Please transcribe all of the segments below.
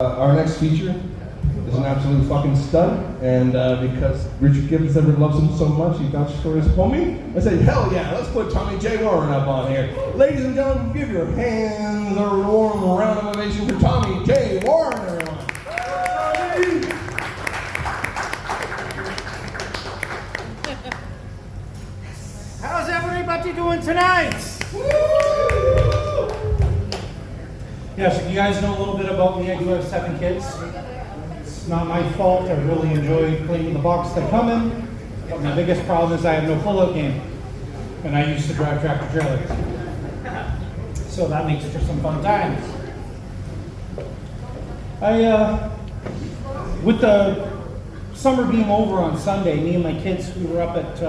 Our next feature is an absolute fucking stud, and because Richard Gibbons ever loves him so much, he vouched for his homie. I said, hell yeah, let's put Tommy J. Warren up on here. Ladies and gentlemen, give your hands a warm round of ovation for Tommy J. Warren, everyone. How's everybody doing tonight? Yes, you guys know a little bit about me. I do have 7 kids. It's not my fault. I really enjoy cleaning the box they come in. But my biggest problem is I have no pull-out game. And I used to drive tractor trailers. So that makes for some fun times. With the summer being over on Sunday, me and my kids, we were up at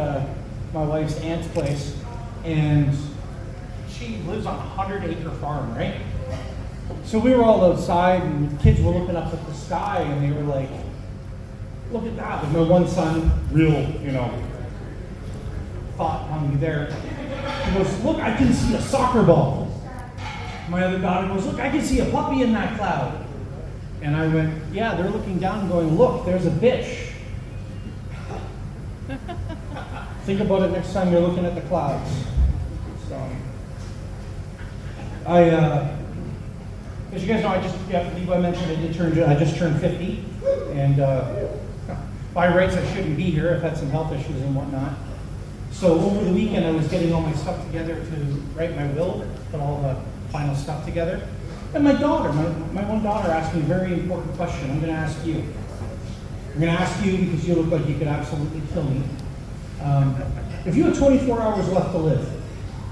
my wife's aunt's place. And she lives on a 100-acre farm, right? So we were all outside, and the kids were looking up at the sky, and they were like, look at that. And my one son, real, thought on me there. He goes, look, I can see a soccer ball. My other daughter goes, look, I can see a puppy in that cloud. And I went, yeah, they're looking down and going, look, there's a bitch. Think about it next time you're looking at the clouds. So, as you guys know, Levi mentioned I just turned 50, and by rights I shouldn't be here. I've had some health issues and whatnot. So over the weekend I was getting all my stuff together to write my will, put all the final stuff together. And my daughter, my one daughter asked me a very important question. I'm going to ask you. I'm going to ask you because you look like you could absolutely kill me. If you had 24 hours left to live,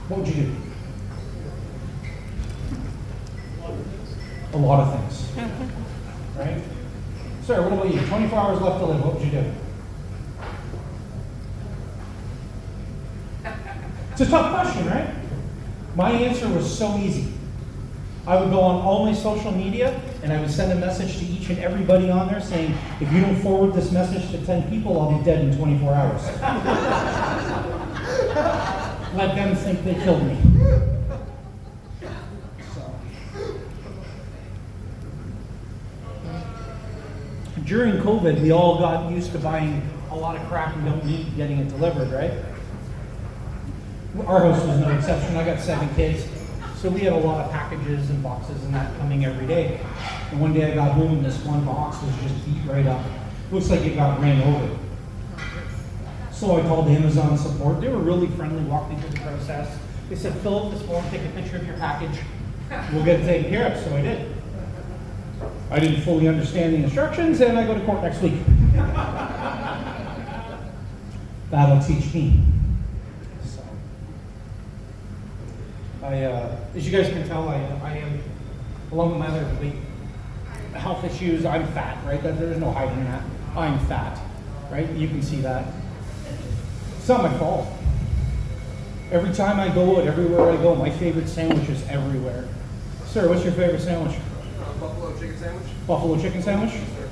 what would you do? A lot of things, right? Sir, what about you? 24 hours left to live, what would you do? It's a tough question, right? My answer was so easy. I would go on all my social media and I would send a message to each and everybody on there saying, if you don't forward this message to 10 people, I'll be dead in 24 hours. Let them think they killed me. During COVID, we all got used to buying a lot of crap and don't need getting it delivered, right? Our house was no exception. I got 7 kids, so we had a lot of packages and boxes and that coming every day. And one day I got home and this one box was just beat right up. Looks like it got ran over. So I called Amazon support. They were really friendly, walked me through the process. They said, fill out this form, take a picture of your package. We'll get it taken care of, so I did. I didn't fully understand the instructions, and I go to court next week. That'll teach me. So, as you guys can tell, I am, along with my other health issues, I'm fat, right? There's no hiding that. I'm fat, right? You can see that. It's not my fault. Every time I go out, everywhere I go, my favorite sandwich is everywhere. Sir, what's your favorite sandwich? Buffalo chicken sandwich? Buffalo chicken sandwich? Yes, sir.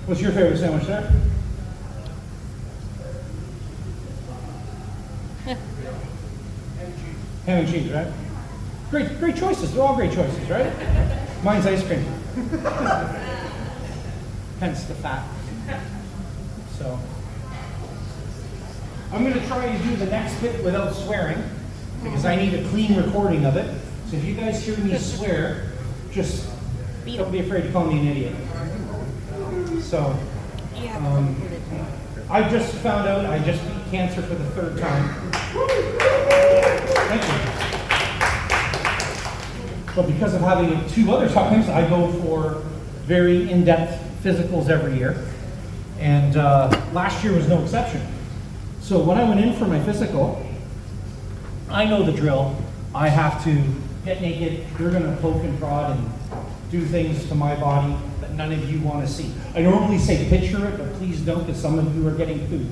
What's your favorite sandwich, sir? Ham and cheese, right? Great choices. They're all great choices, right? Mine's ice cream. Hence the fat. So, I'm going to try to do the next bit without swearing because I need a clean recording of it. So if you guys hear me swear, just don't be afraid to call me an idiot. So, I just found out I just beat cancer for the 3rd time. Thank you. But because of having it 2 other times, I go for very in-depth physicals every year. And last year was no exception. So when I went in for my physical, I know the drill. I have to get naked. They're going to poke and prod and do things to my body that none of you want to see. I normally say picture it, but please don't, because some of you are getting food.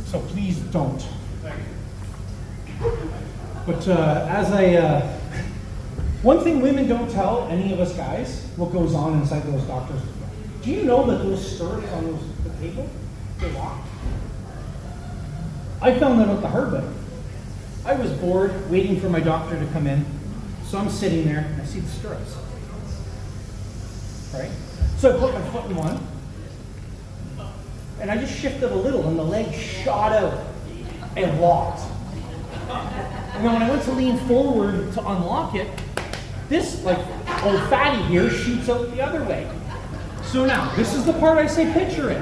So please don't. But one thing women don't tell any of us guys, what goes on inside those doctors. Do you know that those stirrups on the table, they lock? I found that out the hard way. I was bored waiting for my doctor to come in, so I'm sitting there and I see the stirrups. right? So I put my foot in one, and I just shifted a little, and the leg shot out and locked. And then when I went to lean forward to unlock it, this like old fatty here shoots out the other way. So now, this is the part I say picture it.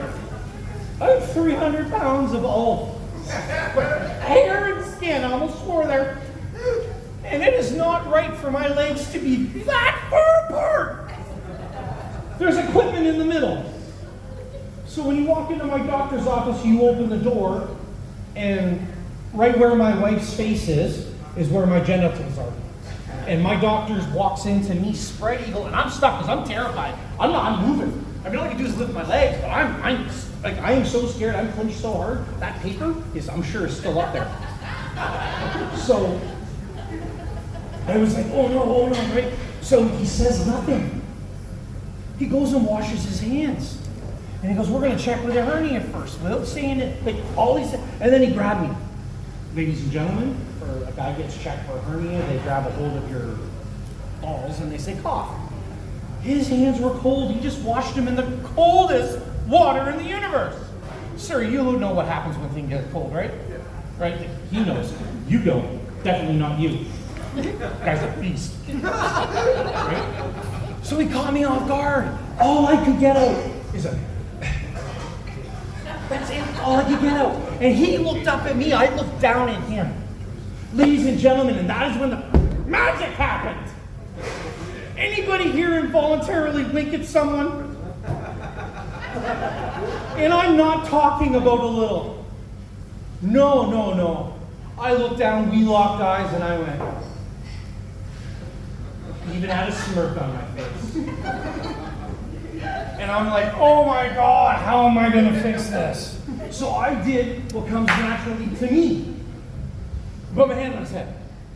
I have 300 pounds of all hair and skin, I almost swore there. And it is not right for my legs to be that far apart. There's equipment in the middle. So when you walk into my doctor's office, you open the door, and right where my wife's face is where my genitals are. And my doctor walks into me spread eagle, and I'm stuck because I'm terrified. I'm moving. I mean, all I can do is lift my legs, but I am so scared. I'm clenched so hard. That paper I'm sure is still up there. So I was like, oh no, right? So he says nothing. He goes and washes his hands. And he goes, we're going to check with the hernia first, without saying it. Like all he said, and then he grabbed me. Ladies and gentlemen, for a guy gets checked for a hernia, they grab a hold of your balls and they say cough. His hands were cold. He just washed them in the coldest water in the universe. Sir, you know what happens when things get cold, right? Right? He knows. You don't. Definitely not you. Guy's a beast. Right? So he caught me off guard. All I could get out is a... That's it. All I could get out. And he looked up at me. I looked down at him. Ladies and gentlemen, and that is when the magic happened. Anybody here involuntarily wink at someone? And I'm not talking about a little. No. I looked down, we locked eyes, and I went. He even had a smirk on my face. And I'm like, oh my God, how am I going to fix this? So I did what comes naturally to me. Put my hand on his head.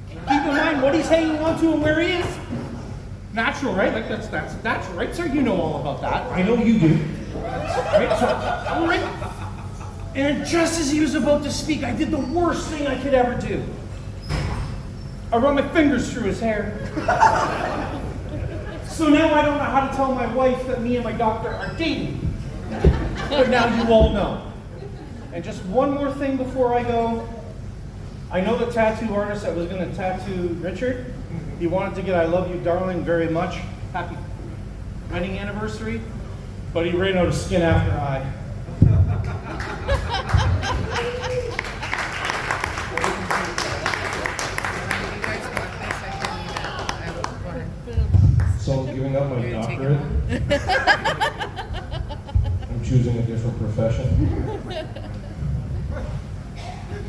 Keep in mind what he's hanging on to and where he is. Natural, right? Like that's natural, right, sir? You know all about that. I know you do. Right? So, all right. And just as he was about to speak, I did the worst thing I could ever do. I run my fingers through his hair. So now I don't know how to tell my wife that me and my doctor are dating. But now you all know. And just one more thing before I go. I know the tattoo artist that was going to tattoo Richard. He wanted to get I love you, darling, very much. Happy wedding anniversary. But he ran out of skin after I. So I'm giving up my doctorate. I'm choosing a different profession.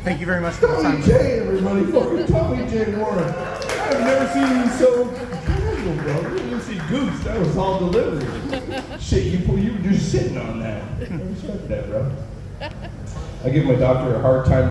Thank you very much for the time. Tommy J, everybody. Fucking Tommy J. Warren. I've never seen you so casual, bro. You didn't see Goose. That was all delivery. Shit, you were just sitting on that. I respect that, bro. I give my doctor a hard time.